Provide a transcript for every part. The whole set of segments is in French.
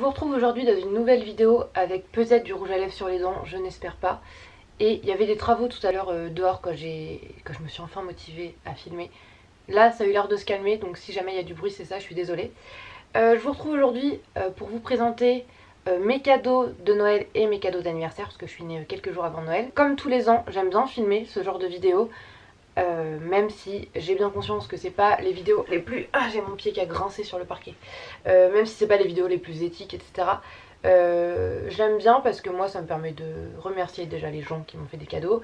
vous retrouve aujourd'hui dans une nouvelle vidéo avec peut-être du rouge à lèvres sur les dents, je n'espère pas. Et il y avait des travaux tout à l'heure dehors quand je me suis enfin motivée à filmer. Là ça a eu l'air de se calmer, donc si jamais il y a du bruit c'est ça, je suis désolée. Je vous retrouve aujourd'hui pour vous présenter mes cadeaux de Noël et mes cadeaux d'anniversaire, parce que je suis née quelques jours avant Noël. Comme tous les ans, j'aime bien filmer ce genre de vidéos. Même si j'ai bien conscience que c'est pas les vidéos les plus... Ah, j'ai mon pied qui a grincé sur le parquet. Même si c'est pas les vidéos les plus éthiques, etc. J'aime bien parce que moi ça me permet de remercier déjà les gens qui m'ont fait des cadeaux,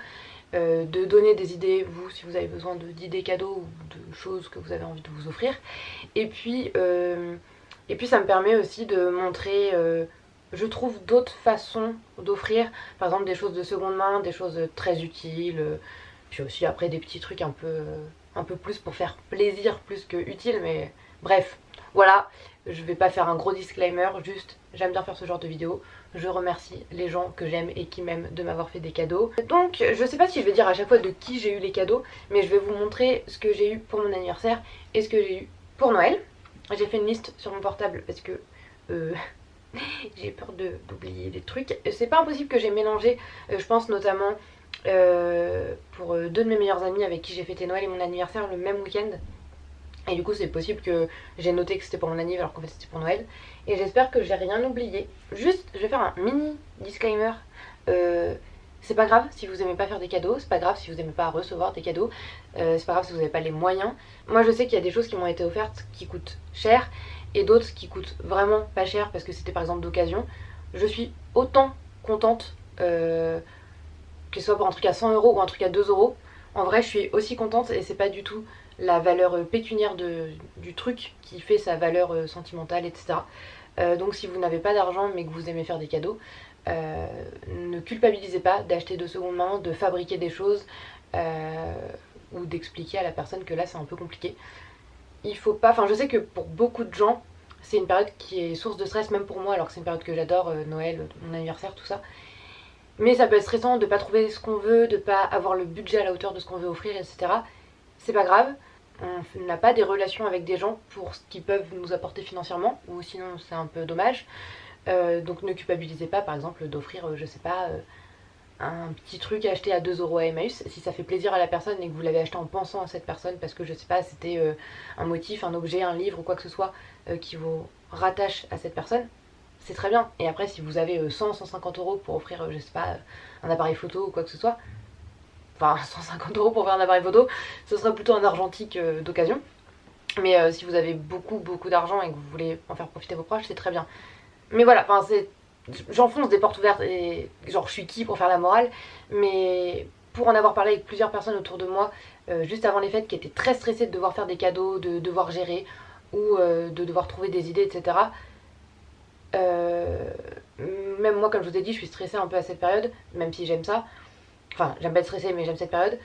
de donner des idées, vous, si vous avez besoin d'idées cadeaux ou de choses que vous avez envie de vous offrir. Et puis ça me permet aussi de montrer, je trouve, d'autres façons d'offrir. Par exemple des choses de seconde main, des choses très utiles. Puis aussi après des petits trucs un peu plus pour faire plaisir plus que utile, mais bref, voilà. Je vais pas faire un gros disclaimer, juste j'aime bien faire ce genre de vidéo. Je remercie les gens que j'aime et qui m'aiment de m'avoir fait des cadeaux. Donc je sais pas si je vais dire à chaque fois de qui j'ai eu les cadeaux, mais je vais vous montrer ce que j'ai eu pour mon anniversaire et ce que j'ai eu pour Noël. J'ai fait une liste sur mon portable parce que j'ai peur d'oublier des trucs. C'est pas impossible que j'ai mélangé, je pense notamment pour deux de mes meilleurs amis avec qui j'ai fêté Noël et mon anniversaire le même week-end. Et du coup c'est possible que j'ai noté que c'était pour mon anniversaire alors qu'en fait c'était pour Noël. Et j'espère que j'ai rien oublié. Juste, je vais faire un mini disclaimer. C'est pas grave si vous aimez pas faire des cadeaux, c'est pas grave si vous aimez pas recevoir des cadeaux, c'est pas grave si vous n'avez pas les moyens. Moi je sais qu'il y a des choses qui m'ont été offertes qui coûtent cher et d'autres qui coûtent vraiment pas cher parce que c'était par exemple d'occasion. Je suis autant contente que ce soit pour un truc à 100 € ou un truc à 2 €. En vrai je suis aussi contente et c'est pas du tout la valeur pécuniaire du truc qui fait sa valeur sentimentale, etc. Donc si vous n'avez pas d'argent mais que vous aimez faire des cadeaux, ne culpabilisez pas d'acheter de seconde main, de fabriquer des choses ou d'expliquer à la personne que là c'est un peu compliqué. Il faut pas, enfin je sais que pour beaucoup de gens c'est une période qui est source de stress, même pour moi alors que c'est une période que j'adore, Noël, mon anniversaire, tout ça. Mais ça peut être stressant de pas trouver ce qu'on veut, de pas avoir le budget à la hauteur de ce qu'on veut offrir, etc. C'est pas grave, on n'a pas des relations avec des gens pour ce qu'ils peuvent nous apporter financièrement, ou sinon c'est un peu dommage. Donc ne culpabilisez pas par exemple d'offrir, je sais pas, un petit truc acheté à 2 € à Emmaüs, si ça fait plaisir à la personne et que vous l'avez acheté en pensant à cette personne parce que je sais pas, c'était un motif, un objet, un livre ou quoi que ce soit qui vous rattache à cette personne. C'est très bien. Et après si vous avez 100-150 € pour offrir, je sais pas, un appareil photo ou quoi que ce soit, enfin 150 € pour faire un appareil photo, ce sera plutôt un argentique d'occasion. Mais si vous avez beaucoup d'argent et que vous voulez en faire profiter vos proches, c'est très bien. Mais voilà, enfin c'est... J'enfonce des portes ouvertes et genre je suis qui pour faire la morale, mais pour en avoir parlé avec plusieurs personnes autour de moi juste avant les fêtes qui étaient très stressées de devoir faire des cadeaux, de devoir gérer ou de devoir trouver des idées, etc. Même moi comme je vous ai dit je suis stressée un peu à cette période, même si j'aime ça. Enfin j'aime pas être stressée mais j'aime cette période.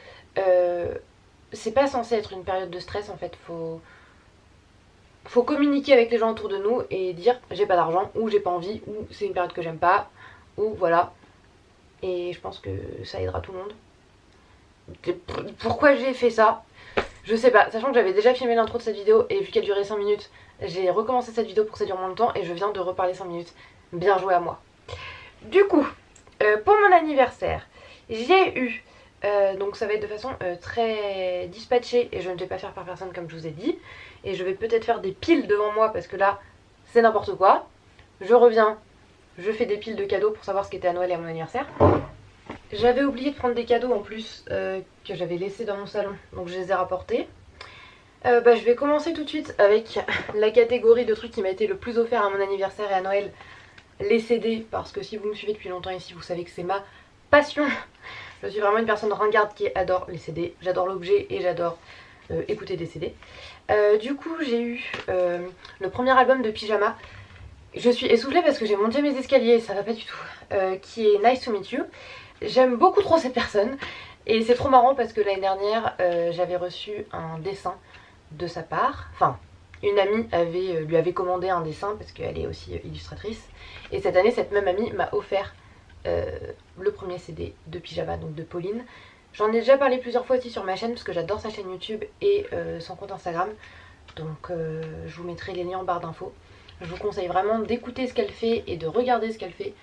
C'est pas censé être une période de stress en fait, faut communiquer avec les gens autour de nous et dire j'ai pas d'argent ou j'ai pas envie ou c'est une période que j'aime pas ou voilà. Et je pense que ça aidera tout le monde. Pourquoi j'ai fait ça je sais pas, sachant que j'avais déjà filmé l'intro de cette vidéo et vu qu'elle durait 5 minutes, j'ai recommencé cette vidéo pour que ça dure moins de temps et je viens de reparler 5 minutes. Bien joué à moi. Du coup, pour mon anniversaire, j'ai eu, donc ça va être de façon très dispatchée et je ne vais pas faire par personne comme je vous ai dit. Et je vais peut-être faire des piles devant moi parce que là, c'est n'importe quoi. Je reviens, je fais des piles de cadeaux pour savoir ce qui était à Noël et à mon anniversaire. J'avais oublié de prendre des cadeaux en plus que j'avais laissés dans mon salon, donc je les ai rapportés. Je vais commencer tout de suite avec la catégorie de trucs qui m'a été le plus offert à mon anniversaire et à Noël, les CD, parce que si vous me suivez depuis longtemps ici, vous savez que c'est ma passion. Je suis vraiment une personne ringarde qui adore les CD, j'adore l'objet et j'adore écouter des CD. Du coup j'ai eu le premier album de Pyjama. Je suis essoufflée parce que j'ai monté mes escaliers, ça va pas du tout, qui est Nice to Meet You. J'aime beaucoup trop cette personne et c'est trop marrant parce que l'année dernière j'avais reçu un dessin de sa part. Enfin, une amie lui avait commandé un dessin parce qu'elle est aussi illustratrice. Et cette année, cette même amie m'a offert le premier CD de Pyjama, donc de Pauline. J'en ai déjà parlé plusieurs fois aussi sur ma chaîne parce que j'adore sa chaîne YouTube et son compte Instagram. Donc je vous mettrai les liens en barre d'infos. Je vous conseille vraiment d'écouter ce qu'elle fait et de regarder ce qu'elle fait.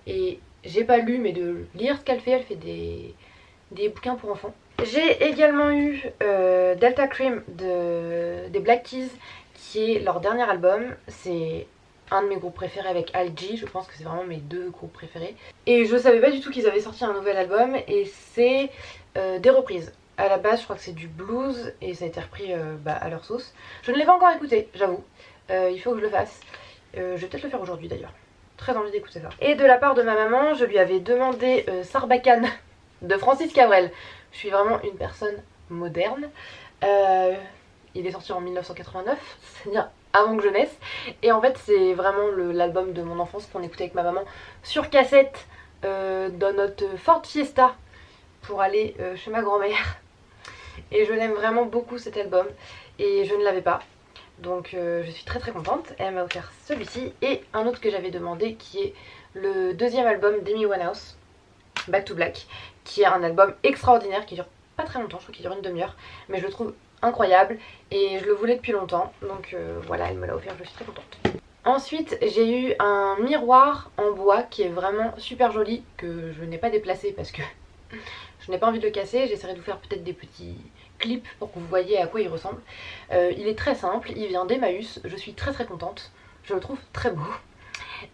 Et j'ai pas lu, mais de lire ce qu'elle fait. Elle fait des bouquins pour enfants. J'ai également eu Delta Cream des Black Keys, qui est leur dernier album. C'est un de mes groupes préférés avec Al G, je pense que c'est vraiment mes deux groupes préférés. Et je savais pas du tout qu'ils avaient sorti un nouvel album, et c'est des reprises. À la base je crois que c'est du blues et ça a été repris à leur sauce. Je ne l'ai pas encore écouté, j'avoue. Il faut que je le fasse. Je vais peut-être le faire aujourd'hui d'ailleurs. Très envie d'écouter ça. Et de la part de ma maman, je lui avais demandé Sarbacane de Francis Cabrel. Je suis vraiment une personne moderne. Il est sorti en 1989, c'est-à-dire avant que je naisse. Et en fait c'est vraiment l'album de mon enfance qu'on écoutait avec ma maman sur cassette dans notre Ford Fiesta pour aller chez ma grand-mère. Et je l'aime vraiment beaucoup cet album et je ne l'avais pas. Donc je suis très contente. Elle m'a offert celui-ci et un autre que j'avais demandé qui est le deuxième album d'Amy Winehouse, Back to Black, qui est un album extraordinaire qui dure pas très longtemps, je crois qu'il dure une demi-heure, mais je le trouve incroyable et je le voulais depuis longtemps, donc voilà, elle me l'a offert, je suis très contente. Ensuite j'ai eu un miroir en bois qui est vraiment super joli, que je n'ai pas déplacé parce que je n'ai pas envie de le casser. J'essaierai de vous faire peut-être des petits clips pour que vous voyez à quoi il ressemble. Il est très simple, il vient d'Emmaüs, je suis très contente, je le trouve très beau.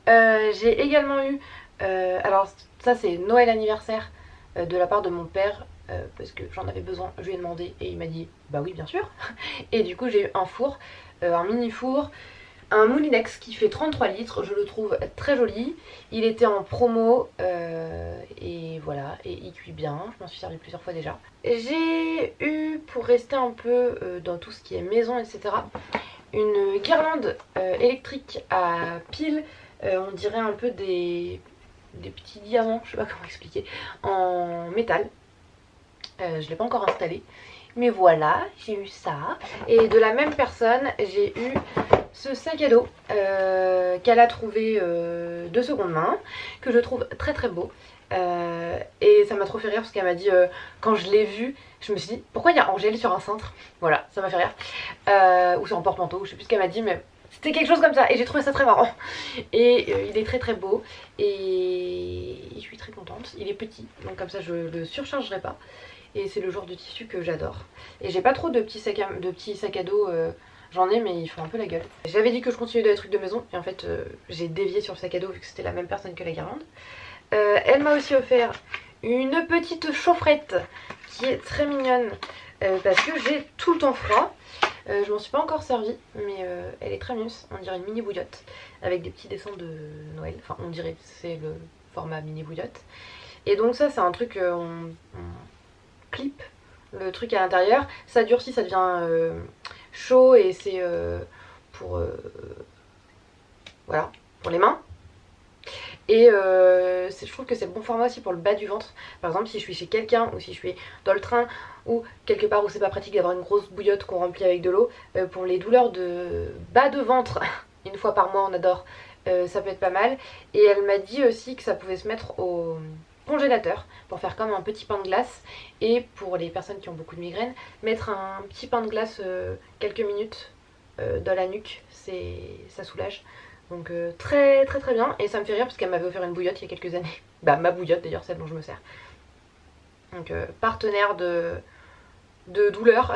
J'ai également eu, alors ça c'est Noël anniversaire de la part de mon père, parce que j'en avais besoin, je lui ai demandé et il m'a dit bah oui bien sûr. Et du coup j'ai eu un four, un mini four, un Moulinex qui fait 33 litres, je le trouve très joli. Il était en promo et voilà, et il cuit bien, je m'en suis servi plusieurs fois déjà. J'ai eu, pour rester un peu dans tout ce qui est maison etc, une guirlande électrique à piles, on dirait un peu des petits diamants, je sais pas comment expliquer, en métal. Je l'ai pas encore installé, mais voilà, j'ai eu ça. Et de la même personne, j'ai eu ce sac à dos qu'elle a trouvé de seconde main, que je trouve très beau. Et ça m'a trop fait rire parce qu'elle m'a dit, quand je l'ai vu, je me suis dit pourquoi il y a Angèle sur un cintre. Voilà, ça m'a fait rire. Ou sur un porte-manteau, je sais plus ce qu'elle m'a dit, mais c'était quelque chose comme ça et j'ai trouvé ça très marrant. Et il est très beau et je suis très contente. Il est petit, donc comme ça je le surchargerai pas. Et c'est le genre de tissu que j'adore. Et j'ai pas trop de petits sacs à dos. J'en ai mais ils font un peu la gueule. J'avais dit que je continuais dans les trucs de maison et en fait j'ai dévié sur le sac à dos vu que c'était la même personne que la guirlande. Elle m'a aussi offert une petite chaufferette qui est très mignonne parce que j'ai tout le temps froid. Je m'en suis pas encore servie mais elle est très mignonne, on dirait une mini bouillotte avec des petits dessins de Noël. Enfin on dirait, c'est le format mini bouillotte. Et donc ça c'est un truc, on clip le truc à l'intérieur, ça durcit, ça devient chaud et c'est pour voilà, pour les mains. Et je trouve que c'est le bon format aussi pour le bas du ventre. Par exemple si je suis chez quelqu'un ou si je suis dans le train ou quelque part où c'est pas pratique d'avoir une grosse bouillotte qu'on remplit avec de l'eau, pour les douleurs de bas de ventre, une fois par mois on adore, ça peut être pas mal. Et elle m'a dit aussi que ça pouvait se mettre au congélateur pour faire comme un petit pain de glace, et pour les personnes qui ont beaucoup de migraines, mettre un petit pain de glace quelques minutes dans la nuque, ça soulage. Donc très bien, et ça me fait rire parce qu'elle m'avait offert une bouillotte il y a quelques années. Bah ma bouillotte d'ailleurs, celle dont je me sers. Donc partenaire de douleur.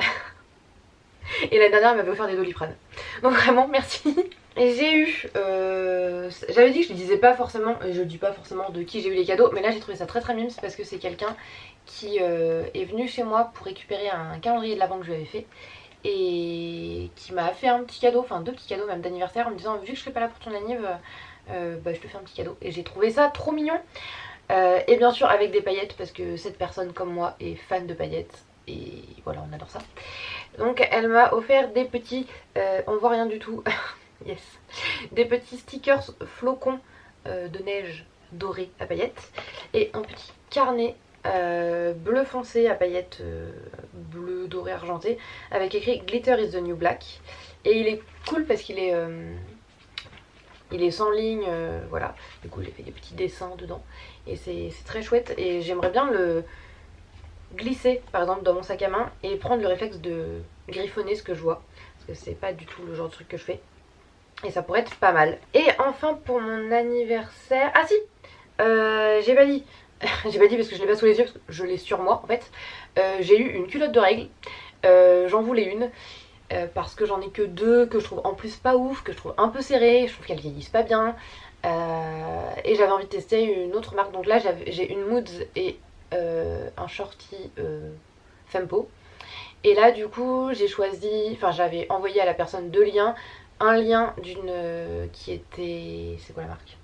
Et la dernière elle m'avait offert des Doliprane. Donc vraiment merci. Et j'ai eu, j'avais dit que je ne disais pas forcément, et je ne dis pas forcément de qui j'ai eu les cadeaux, mais là j'ai trouvé ça très mimes parce que c'est quelqu'un qui est venu chez moi pour récupérer un calendrier de l'Avent que je lui avais fait et qui m'a fait un petit cadeau, enfin deux petits cadeaux même d'anniversaire en me disant vu que je serai pas là pour ton anniv, bah je te fais un petit cadeau, et j'ai trouvé ça trop mignon. Et bien sûr avec des paillettes parce que cette personne comme moi est fan de paillettes et voilà, on adore ça. Donc elle m'a offert des petits, on voit rien du tout. Yes. Des petits stickers flocons de neige dorés à paillettes et un petit carnet bleu foncé à paillettes bleu doré argenté avec écrit Glitter is the new black. Et il est cool parce qu'il est sans ligne, voilà. Du coup j'ai fait des petits dessins dedans et c'est très chouette, et j'aimerais bien le glisser par exemple dans mon sac à main et prendre le réflexe de griffonner ce que je vois, parce que c'est pas du tout le genre de truc que je fais. et ça pourrait être pas mal. Et enfin pour mon anniversaire, ah si, j'ai pas dit, j'ai pas dit parce que je l'ai pas sous les yeux, parce que je l'ai sur moi en fait. J'ai eu une culotte de règles, j'en voulais une. Parce que j'en ai que deux, que je trouve en plus pas ouf, que je trouve un peu serrées, je trouve qu'elles vieillissent pas bien. Et j'avais envie de tester une autre marque. Donc là j'ai une Moods et un shorty Fempo. Et là du coup j'ai choisi, enfin j'avais envoyé à la personne deux liens. Un lien d'une qui était, c'est quoi la marque,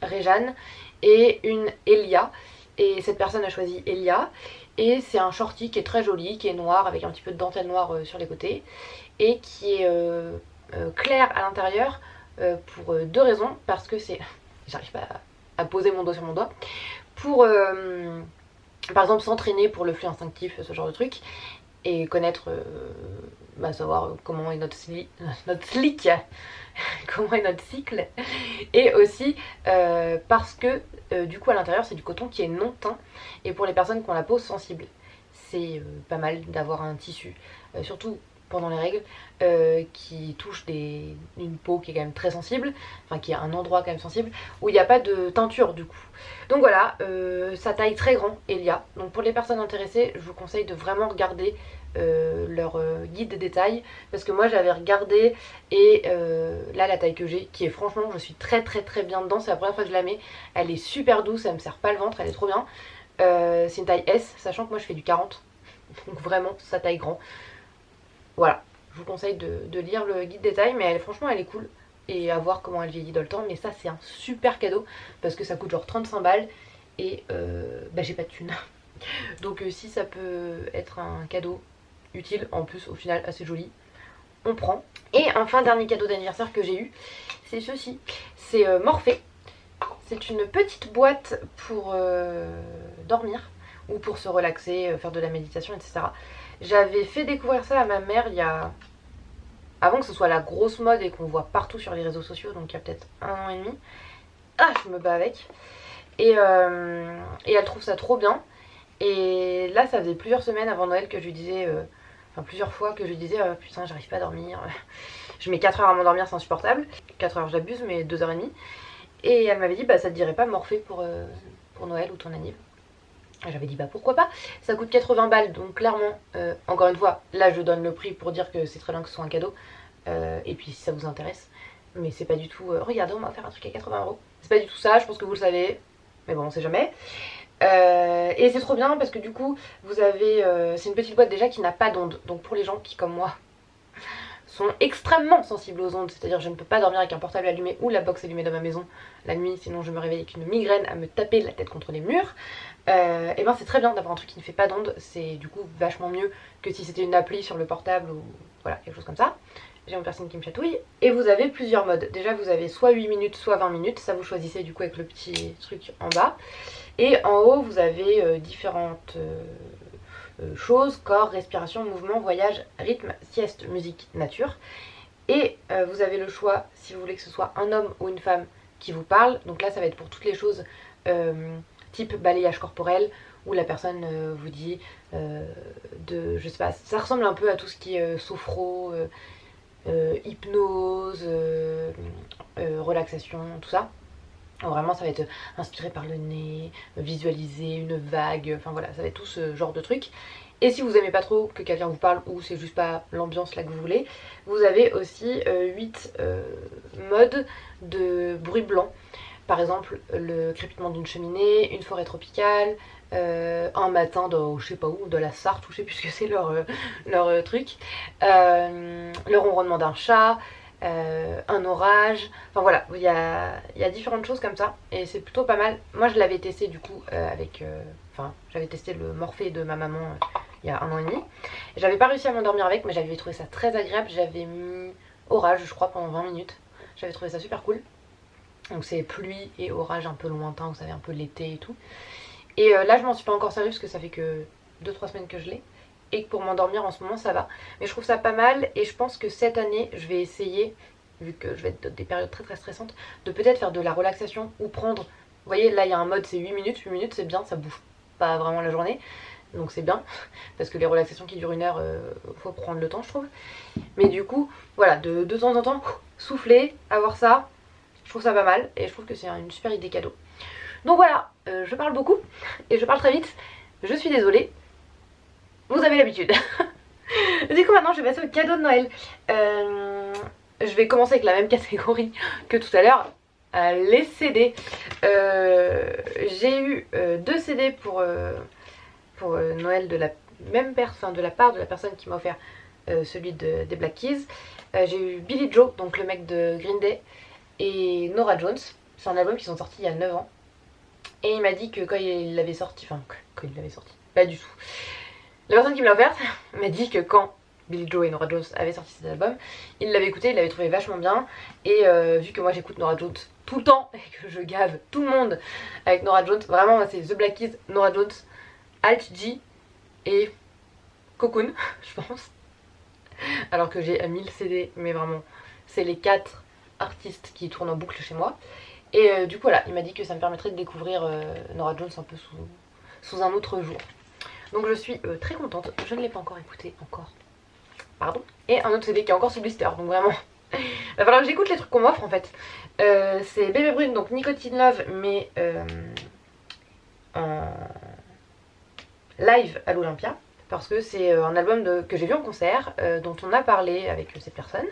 Réjeanne, et une Elia. Et cette personne a choisi Elia. Et c'est un shorty qui est très joli, qui est noir avec un petit peu de dentelle noire sur les côtés. Et qui est clair à l'intérieur pour deux raisons. Parce que c'est... J'arrive pas à poser mon doigt sur mon doigt. Pour par exemple s'entraîner pour le flux instinctif, ce genre de truc. Et connaître, savoir comment est notre slick, comment est notre cycle. Et aussi parce que du coup à l'intérieur c'est du coton qui est non teint. Et pour les personnes qui ont la peau sensible, c'est pas mal d'avoir un tissu, surtout pendant les règles, qui touche une peau qui est quand même très sensible, enfin qui a un endroit quand même sensible, où il n'y a pas de teinture du coup. Donc voilà, ça taille très grand, Elia. Donc pour les personnes intéressées, je vous conseille de vraiment regarder leur guide des détails, parce que moi j'avais regardé et là la taille que j'ai, qui est franchement, je suis très bien dedans, c'est la première fois que je la mets, elle est super douce, elle me serre pas le ventre, elle est trop bien. C'est une taille S, sachant que moi je fais du 40, donc vraiment ça taille grand. Voilà, je vous conseille de lire le guide détail, mais franchement elle est cool. Et à voir comment elle vieillit dans le temps. Mais ça c'est un super cadeau, parce que ça coûte genre 35 balles. Et j'ai pas de thune. Donc si ça peut être un cadeau utile, en plus au final assez joli, on prend. Et enfin dernier cadeau d'anniversaire que j'ai eu, c'est ceci. C'est Morphée. C'est une petite boîte pour dormir, ou pour se relaxer, faire de la méditation, etc. J'avais fait découvrir ça à ma mère il y a... avant que ce soit la grosse mode et qu'on voit partout sur les réseaux sociaux, donc il y a peut-être 1 an et demi. Ah, je me bats avec. Et elle trouve ça trop bien. Et là, ça faisait plusieurs semaines avant Noël que je lui disais... enfin, plusieurs fois que je lui disais putain, j'arrive pas à dormir. Je mets 4 heures à m'endormir, c'est insupportable. 4 heures, j'abuse, mais 2h30. Et elle m'avait dit, ça te dirait pas Morphée pour Noël ou ton anniv. J'avais dit pourquoi pas, ça coûte 80 balles, donc clairement, encore une fois, là je donne le prix pour dire que c'est très bien que ce soit un cadeau, et puis si ça vous intéresse, mais c'est pas du tout, regardez on va faire un truc à 80 €, c'est pas du tout ça, je pense que vous le savez, mais bon on sait jamais. Et c'est trop bien parce que du coup vous avez, c'est une petite boîte déjà qui n'a pas d'ondes, donc pour les gens qui comme moi sont extrêmement sensibles aux ondes, c'est-à-dire je ne peux pas dormir avec un portable allumé ou la box allumée dans ma maison la nuit, sinon je me réveille avec une migraine à me taper la tête contre les murs. Et ben c'est très bien d'avoir un truc qui ne fait pas d'ondes, c'est du coup vachement mieux que si c'était une appli sur le portable ou voilà, quelque chose comme ça. J'ai une personne qui me chatouille. Et vous avez plusieurs modes, déjà vous avez soit 8 minutes soit 20 minutes, ça vous choisissez du coup avec le petit truc en bas. Et en haut vous avez différentes choses, corps, respiration, mouvement, voyage, rythme, sieste, musique, nature. Et vous avez le choix si vous voulez que ce soit un homme ou une femme qui vous parle. Donc là ça va être pour toutes les choses type balayage corporel, où la personne vous dit je sais pas, ça ressemble un peu à tout ce qui est sophro, hypnose, relaxation, tout ça. Alors vraiment ça va être inspiré par le nez, visualiser une vague, enfin voilà, ça va être tout ce genre de trucs. Et si vous aimez pas trop que quelqu'un vous parle, ou c'est juste pas l'ambiance là que vous voulez, vous avez aussi 8 modes de bruit blanc. Par exemple le crépitement d'une cheminée, une forêt tropicale, un matin dans je sais pas où, dans la Sarthe, ou je sais plus ce que c'est leur truc, le ronronnement d'un chat, un orage, enfin voilà, il y a différentes choses comme ça et c'est plutôt pas mal. Moi je l'avais testé du coup avec, j'avais testé le Morphée de ma maman il y a 1 an et demi. J'avais pas réussi à m'endormir avec, mais j'avais trouvé ça très agréable. J'avais mis orage je crois pendant 20 minutes, j'avais trouvé ça super cool. Donc c'est pluie et orage un peu lointain, vous savez, un peu l'été et tout. Et là je m'en suis pas encore servie parce que ça fait que 2-3 semaines que je l'ai. Et que pour m'endormir en ce moment ça va. Mais je trouve ça pas mal et je pense que cette année je vais essayer, vu que je vais être dans des périodes très stressantes, de peut-être faire de la relaxation ou prendre... Vous voyez là il y a un mode c'est 8 minutes, 8 minutes c'est bien, ça bouffe pas vraiment la journée. Donc c'est bien, parce que les relaxations qui durent 1 heure, faut prendre le temps je trouve. Mais du coup, voilà, de temps en temps, souffler, avoir ça, je trouve ça pas mal et je trouve que c'est une super idée cadeau. Donc voilà, je parle beaucoup et je parle très vite, je suis désolée, vous avez l'habitude. Du coup maintenant je vais passer au cadeau de Noël. Je vais commencer avec la même catégorie que tout à l'heure, les CD. J'ai eu 2 CD pour Noël de la même personne, de la part de la personne qui m'a offert celui des Black Keys. J'ai eu Billy Joe, donc le mec de Green Day, et Norah Jones. C'est un album qui sont sortis il y a 9 ans. Et il m'a dit que quand il l'avait sorti, pas du tout. La personne qui me l'a offert m'a dit que quand Billy Joe et Norah Jones avaient sorti cet album, il l'avait écouté, il l'avait trouvé vachement bien. Et vu que moi j'écoute Norah Jones tout le temps et que je gave tout le monde avec Norah Jones, vraiment moi c'est The Black Keys, Norah Jones, Alt G et Cocoon, je pense. Alors que j'ai 1000 CD, mais vraiment c'est les 4 artistes qui tournent en boucle chez moi. Et du coup voilà, il m'a dit que ça me permettrait de découvrir Norah Jones un peu sous un autre jour. Donc je suis très contente, je ne l'ai pas encore écouté, pardon. Et un autre CD qui est encore sous blister, donc vraiment, va falloir que j'écoute les trucs qu'on m'offre en fait. C'est Bébé Brune, donc Nicotine Love, mais en live à l'Olympia. Parce que c'est un album que j'ai vu en concert, dont on a parlé avec cette personne,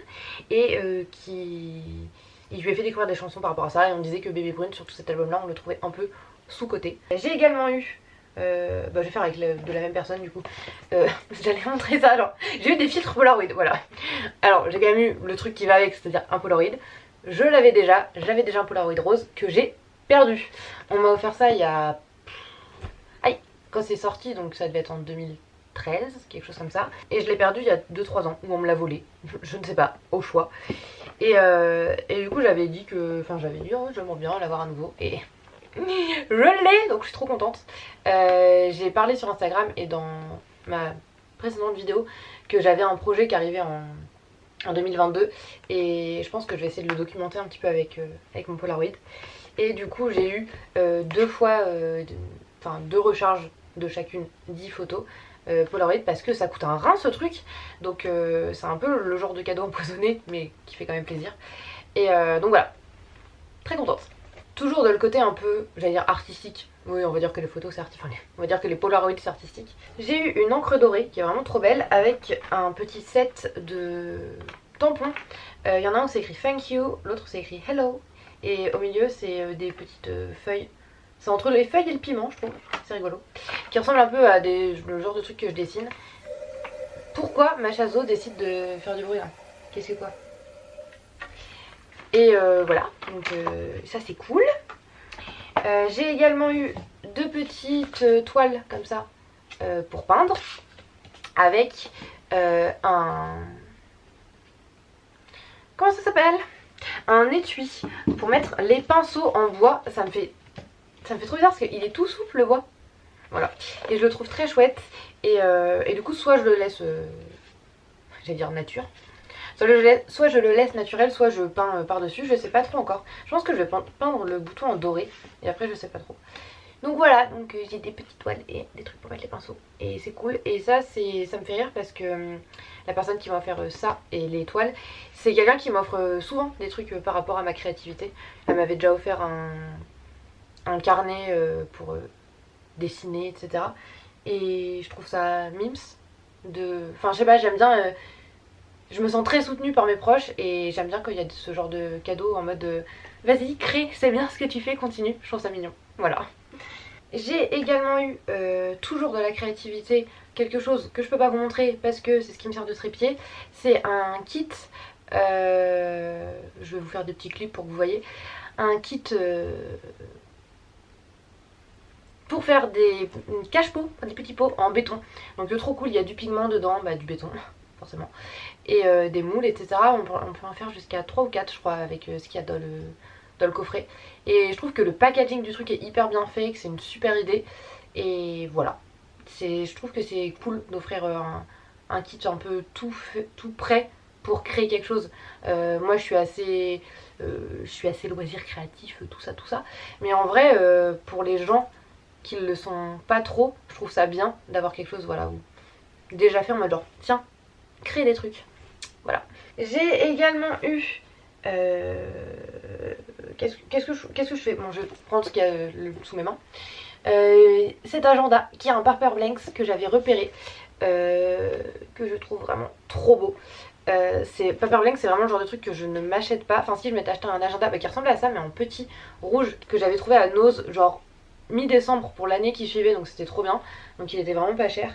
et il lui a fait découvrir des chansons par rapport à ça, et on disait que Bébé Brune, sur tout cet album-là, on le trouvait un peu sous-côté. J'ai également eu, je vais faire avec de la même personne du coup, j'allais montrer ça, genre, j'ai eu des filtres Polaroid, voilà. Alors, j'ai quand même eu le truc qui va avec, c'est-à-dire un Polaroid. J'avais déjà un Polaroid rose que j'ai perdu. On m'a offert ça il y a... Aïe, quand c'est sorti, donc ça devait être en 2013, quelque chose comme ça. Et je l'ai perdu il y a 2-3 ans, où on me l'a volé, je ne sais pas, au choix. Et du coup j'avais dit que, oh, j'aimerais bien l'avoir à nouveau, et je l'ai, donc je suis trop contente. J'ai parlé sur Instagram et dans ma précédente vidéo que j'avais un projet qui arrivait en 2022, et je pense que je vais essayer de le documenter un petit peu avec mon Polaroid. Et du coup j'ai eu 2 fois, 2 recharges de chacune 10 photos Polaroid, parce que ça coûte un rein ce truc, donc c'est un peu le genre de cadeau empoisonné mais qui fait quand même plaisir. Et donc voilà, très contente. Toujours de le côté un peu, j'allais dire artistique, oui on va dire que les photos c'est artistique, on va dire que les Polaroids c'est artistique. J'ai eu une encre dorée qui est vraiment trop belle, avec un petit set de tampons. Il y en a un où c'est écrit thank you, l'autre c'est écrit hello, et au milieu c'est des petites feuilles. C'est entre les feuilles et le piment, je trouve, c'est rigolo. Qui ressemble un peu à le genre de truc que je dessine. Pourquoi ma Chazo décide de faire du bruit là? Qu'est-ce que quoi? Et voilà, donc ça c'est cool. J'ai également eu 2 petites toiles comme ça pour peindre. Avec un... Comment ça s'appelle? Un étui pour mettre les pinceaux en bois. Ça me fait trop bizarre parce qu'il est tout souple le bois. Voilà. Et je le trouve très chouette. Et du coup, soit je le laisse, j'allais dire nature. Soit je le laisse naturel, soit je peins par-dessus. Je sais pas trop encore. Je pense que je vais peindre le bouton en doré. Et après, je sais pas trop. Donc voilà, donc j'ai des petites toiles et des trucs pour mettre les pinceaux. Et c'est cool. Et ça me fait rire parce que la personne qui m'a offert ça et les toiles, c'est quelqu'un qui m'offre souvent des trucs par rapport à ma créativité. Elle m'avait déjà offert un carnet pour dessiner, etc. Et je trouve ça mimes. Enfin je sais pas, j'aime bien... je me sens très soutenue par mes proches et j'aime bien quand il y a ce genre de cadeau en mode vas-y, crée, c'est bien ce que tu fais, continue. Je trouve ça mignon. Voilà. J'ai également eu, toujours de la créativité, quelque chose que je peux pas vous montrer parce que c'est ce qui me sert de trépied. C'est un kit, je vais vous faire des petits clips pour que vous voyez. Un kit pour faire des cache-pots, des petits pots en béton. Donc trop cool, il y a du pigment dedans, du béton forcément. Et des moules, etc. On peut en faire jusqu'à 3 ou 4 je crois avec ce qu'il y a dans le coffret. Et je trouve que le packaging du truc est hyper bien fait, que c'est une super idée. Et voilà, je trouve que c'est cool d'offrir un kit un peu tout prêt pour créer quelque chose. Moi je suis assez loisir créatif, tout ça. Mais en vrai, pour les gens qui le sont pas trop, je trouve ça bien d'avoir quelque chose, voilà, déjà fait en mode genre tiens, créer des trucs. Voilà. J'ai également eu Qu'est-ce que je fais? Bon, je vais prendre ce qu'il y a sous mes mains. Cet agenda qui est un Paper Blanks que j'avais repéré, que je trouve vraiment trop beau. Paper Blanks, c'est vraiment le genre de truc que je ne m'achète pas. Enfin si, je m'étais acheté un agenda qui ressemblait à ça mais en petit rouge que j'avais trouvé à Nose genre mi-décembre pour l'année qui suivait, donc c'était trop bien. Donc il était vraiment pas cher.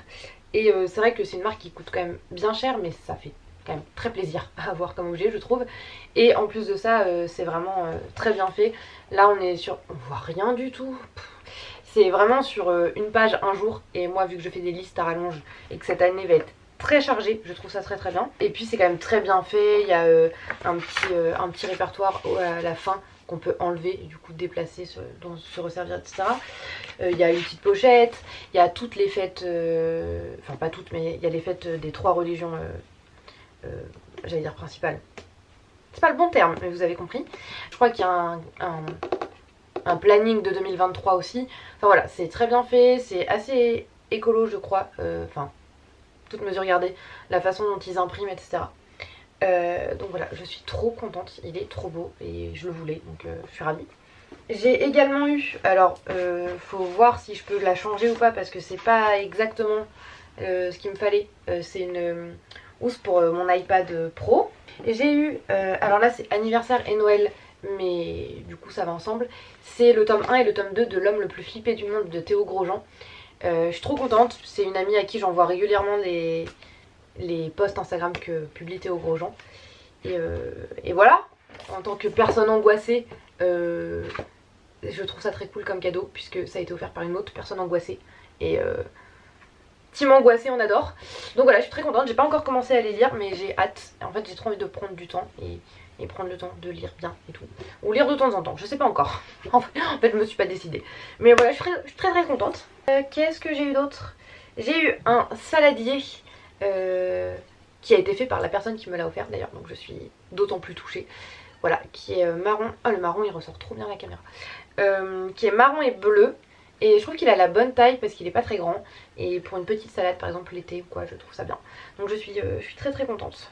Et c'est vrai que c'est une marque qui coûte quand même bien cher, mais ça fait quand même très plaisir à avoir comme objet, je trouve. Et en plus de ça, c'est vraiment très bien fait. Là on est sur... on voit rien du tout. C'est vraiment sur une page un jour. Et moi vu que je fais des listes à rallonge et que cette année va être très chargée, je trouve ça très très bien. Et puis c'est quand même très bien fait. Il y a un petit répertoire à la fin qu'on peut enlever et du coup déplacer, se resservir, etc. Il y a une petite pochette, il y a toutes les fêtes, enfin pas toutes, mais il y a les fêtes des 3 religions, j'allais dire principales. C'est pas le bon terme, mais vous avez compris. Je crois qu'il y a un planning de 2023 aussi. Enfin voilà, c'est très bien fait, c'est assez écolo je crois, enfin toutes mesures gardées, la façon dont ils impriment, etc. Donc voilà, je suis trop contente, il est trop beau et je le voulais, donc je suis ravie. J'ai également eu, alors faut voir si je peux la changer ou pas parce que c'est pas exactement ce qu'il me fallait. C'est une housse pour mon iPad Pro. J'ai eu, alors là c'est anniversaire et Noël, mais du coup ça va ensemble. C'est le tome 1 et le tome 2 de L'homme le plus flippé du monde de Théo Grosjean. Je suis trop contente, c'est une amie à qui j'envoie régulièrement les posts Instagram que publie Théo Grosjean. Et voilà, en tant que personne angoissée, je trouve ça très cool comme cadeau puisque ça a été offert par une autre personne angoissée. Et team angoissée, on adore. Donc voilà, je suis très contente, j'ai pas encore commencé à les lire mais j'ai hâte. En fait j'ai trop envie de prendre du temps et prendre le temps de lire bien et tout. Ou lire de temps en temps, je sais pas encore. En fait je me suis pas décidée. Mais voilà, je suis très très contente. Qu'est-ce que j'ai eu d'autre? J'ai eu un saladier qui a été fait par la personne qui me l'a offert d'ailleurs, donc je suis d'autant plus touchée. Voilà, qui est marron. Ah, le marron il ressort trop bien à la caméra. Qui est marron et bleu. Et je trouve qu'il a la bonne taille parce qu'il est pas très grand. Et pour une petite salade par exemple l'été ou quoi, je trouve ça bien. Donc je suis très très contente.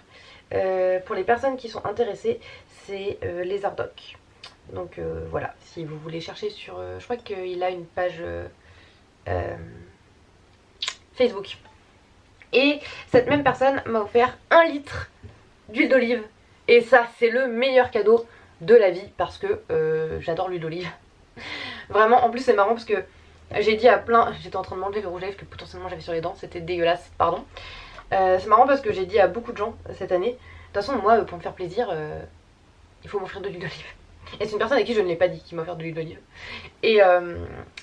Pour les personnes qui sont intéressées, c'est les Ardoc. Donc voilà, si vous voulez chercher sur... je crois qu'il a une page Facebook. Et cette même personne m'a offert 1 litre d'huile d'olive. Et ça c'est le meilleur cadeau de la vie parce que j'adore l'huile d'olive. Vraiment, en plus c'est marrant parce que j'ai dit à plein... J'étais en train de m'enlever le rouge à lèvres que potentiellement j'avais sur les dents, c'était dégueulasse, pardon. C'est marrant parce que j'ai dit à beaucoup de gens cette année, de toute façon moi pour me faire plaisir, il faut m'offrir de l'huile d'olive. Et c'est une personne à qui je ne l'ai pas dit qui m'a offert de l'huile d'olive. Et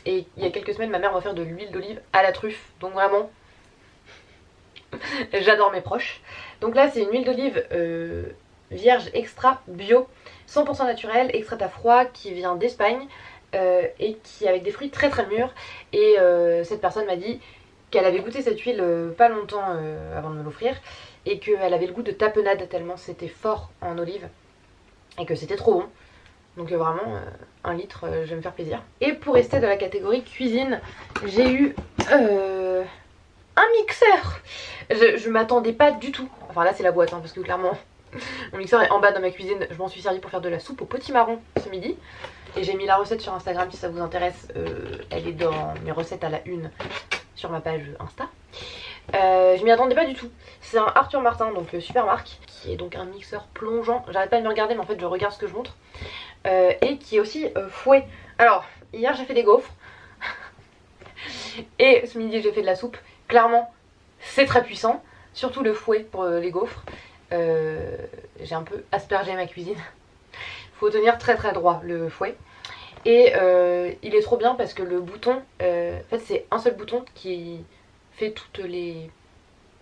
il y a quelques semaines ma mère m'a offert de l'huile d'olive à la truffe, donc vraiment... J'adore mes proches. Donc là c'est une huile d'olive vierge extra bio, 100% naturelle, extraite à froid, qui vient d'Espagne et qui avec des fruits très très mûrs. Et cette personne m'a dit qu'elle avait goûté cette huile pas longtemps avant de me l'offrir et qu'elle avait le goût de tapenade tellement c'était fort en olive et que c'était trop bon. Donc vraiment 1 litre, je vais me faire plaisir. Et pour rester dans la catégorie cuisine, j'ai eu un mixeur. Je m'attendais pas du tout. Enfin là c'est la boîte hein, parce que clairement mon mixeur est en bas dans ma cuisine. Je m'en suis servi pour faire de la soupe au potimarron ce midi. Et j'ai mis la recette sur Instagram si ça vous intéresse. Elle est dans mes recettes à la une sur ma page Insta. Je m'y attendais pas du tout. C'est un Arthur Martin, donc super marque, qui est donc un mixeur plongeant. J'arrête pas de me regarder mais en fait je regarde ce que je montre. Et qui est aussi fouet. Alors hier j'ai fait des gaufres. Et ce midi j'ai fait de la soupe. Clairement c'est très puissant. Surtout le fouet pour les gaufres. J'ai un peu aspergé ma cuisine. Faut tenir très très droit le fouet. Et il est trop bien parce que le bouton, en fait c'est un seul bouton qui fait toutes les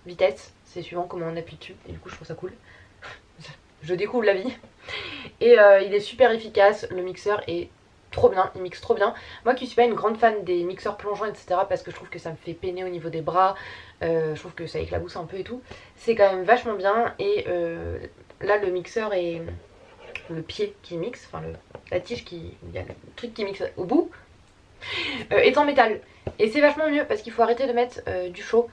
vitesses. C'est suivant comment on appuie dessus. Et du coup je trouve ça cool. Je découvre la vie. Et il est super efficace. Le mixeur est trop bien, il mixe trop bien. Moi qui suis pas une grande fan des mixeurs plongeants etc, parce que je trouve que ça me fait peiner au niveau des bras, je trouve que ça éclabousse un peu et tout, c'est quand même vachement bien. Et là le mixeur est le pied qui mixe, enfin la tige qui, il y a le truc qui mixe au bout, est en métal. Et c'est vachement mieux parce qu'il faut arrêter de mettre du chaud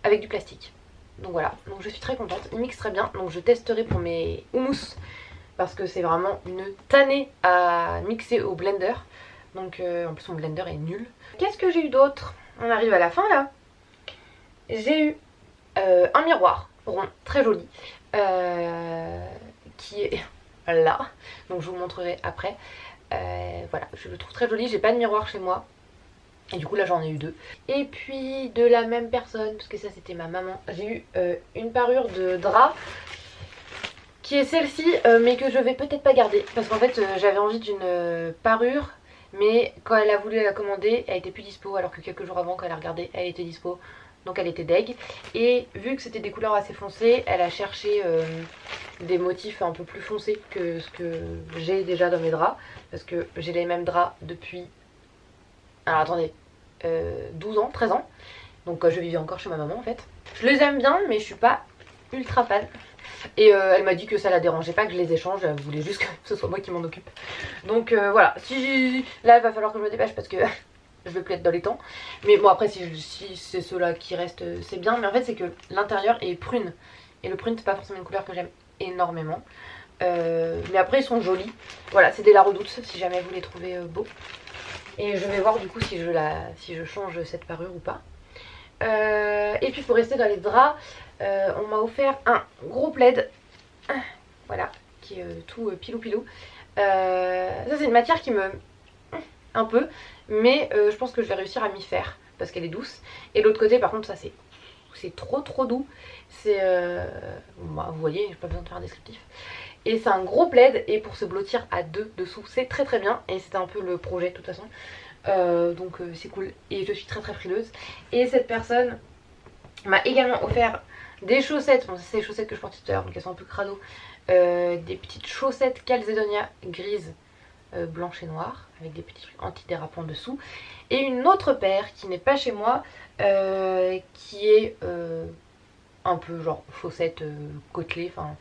avec du plastique. Donc voilà, donc je suis très contente, il mixe très bien, donc je testerai pour mes houmous parce que c'est vraiment une tannée à mixer au blender. Donc en plus mon blender est nul. Qu'est-ce que j'ai eu d'autre? On arrive à la fin là. J'ai eu un miroir rond très joli qui est là, donc je vous montrerai après. Voilà, je le trouve très joli. J'ai pas de miroir chez moi et du coup là j'en ai eu deux. Et puis de la même personne, parce que ça c'était ma maman, j'ai eu une parure de drap qui est celle-ci, mais que je vais peut-être pas garder parce qu'en fait j'avais envie d'une parure, mais quand elle a voulu la commander elle était plus dispo, alors que quelques jours avant quand elle a regardé elle était dispo, donc elle était deg. Et vu que c'était des couleurs assez foncées, elle a cherché des motifs un peu plus foncés que ce que j'ai déjà dans mes draps, parce que j'ai les mêmes draps depuis, alors attendez, 12 ans, 13 ans, donc je vivais encore chez ma maman en fait. Je les aime bien mais je suis pas ultra fan. Et elle m'a dit que ça la dérangeait pas que je les échange, elle voulait juste que ce soit moi qui m'en occupe. Donc voilà, si là il va falloir que je me dépêche parce que je vais plus être dans les temps. Mais bon après si c'est ceux-là qui restent c'est bien. Mais en fait c'est que l'intérieur est prune. Et le prune c'est pas forcément une couleur que j'aime énormément. Mais après ils sont jolis. Voilà, c'est des La Redoute si jamais vous les trouvez beaux. Et je vais voir du coup si je change cette parure ou pas. Et puis pour rester dans les draps, on m'a offert un gros plaid. Voilà, qui est tout pilou pilou. Ça c'est une matière qui me... un peu, mais je pense que je vais réussir à m'y faire parce qu'elle est douce. Et l'autre côté par contre ça c'est trop doux. C'est bah, vous voyez, j'ai pas besoin de faire un descriptif. Et c'est un gros plaid, et pour se blottir à deux dessous c'est très bien. Et c'était un peu le projet de toute façon. Donc c'est cool et je suis très frileuse. Et cette personne m'a également offert des chaussettes. Bon, c'est les chaussettes que je porte tout à l'heure, donc elles sont un peu crado. Des petites chaussettes Calzedonia grises, blanches et noires, avec des petits trucs antidérapants dessous. Et une autre paire qui n'est pas chez moi, qui est un peu genre chaussettes côtelées, enfin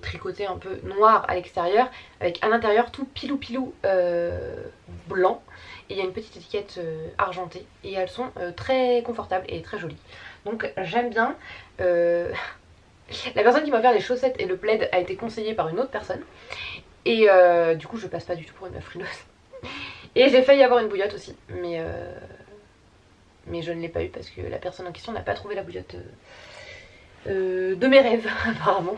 tricotées un peu noires à l'extérieur, avec à l'intérieur tout pilou blanc. Et il y a une petite étiquette argentée. Et elles sont très confortables et très jolies. Donc j'aime bien. La personne qui m'a offert les chaussettes et le plaid a été conseillée par une autre personne. Et du coup je passe pas du tout pour une meuf frileuse. Et j'ai failli avoir une bouillotte aussi. Mais je ne l'ai pas eu parce que la personne en question n'a pas trouvé la bouillotte de mes rêves apparemment.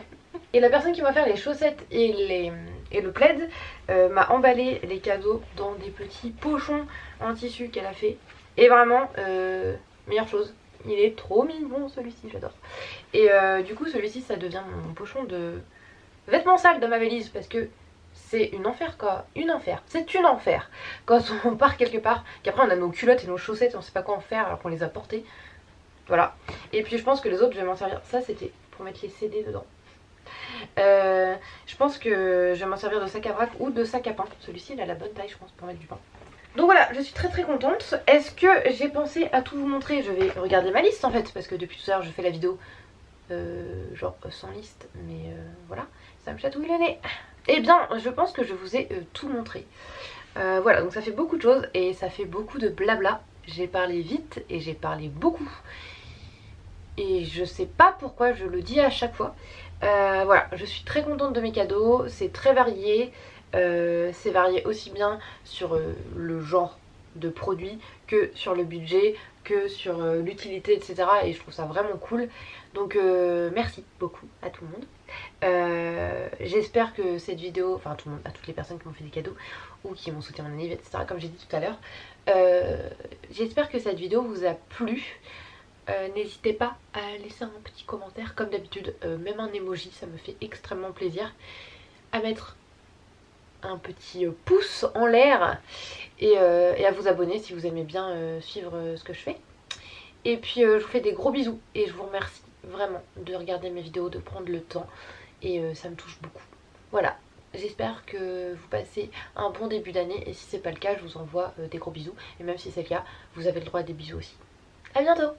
Et la personne qui m'a offert les chaussettes et le plaid m'a emballé les cadeaux dans des petits pochons en tissu qu'elle a fait. Et vraiment, meilleure chose. Il est trop mignon celui-ci, j'adore. Et du coup celui-ci ça devient mon pochon de vêtements sales dans ma valise, parce que c'est une enfer quoi. C'est une enfer quand on part quelque part, qu'après on a nos culottes et nos chaussettes, on sait pas quoi en faire alors qu'on les a portées. Voilà. Et puis je pense que les autres je vais m'en servir. Ça c'était pour mettre les CD dedans. Je pense que je vais m'en servir de sac à vrac ou de sac à pain. Celui-ci il a la bonne taille je pense pour mettre du pain. Donc voilà, je suis très contente. Est-ce que j'ai pensé à tout vous montrer? Je vais regarder ma liste en fait, parce que depuis tout à l'heure je fais la vidéo genre sans liste, mais voilà, ça me chatouille le nez. Eh bien je pense que je vous ai tout montré. Voilà, donc ça fait beaucoup de choses et ça fait beaucoup de blabla. J'ai parlé vite et j'ai parlé beaucoup. Et je sais pas pourquoi je le dis à chaque fois. Voilà, je suis très contente de mes cadeaux, c'est très varié. C'est varié aussi bien sur le genre de produit que sur le budget, que sur l'utilité, etc. Et je trouve ça vraiment cool. Donc merci beaucoup à tout le monde. J'espère que cette vidéo, enfin tout le monde, à toutes les personnes qui m'ont fait des cadeaux ou qui m'ont soutenu mon anniversaire, etc. Comme j'ai dit tout à l'heure, j'espère que cette vidéo vous a plu. N'hésitez pas à laisser un petit commentaire comme d'habitude, même un emoji, ça me fait extrêmement plaisir. À mettre un petit pouce en l'air et à vous abonner si vous aimez bien suivre ce que je fais. Et puis je vous fais des gros bisous et je vous remercie vraiment de regarder mes vidéos, de prendre le temps, et ça me touche beaucoup. Voilà, j'espère que vous passez un bon début d'année, et si c'est pas le cas je vous envoie des gros bisous, et même si c'est le cas vous avez le droit à des bisous aussi. À bientôt.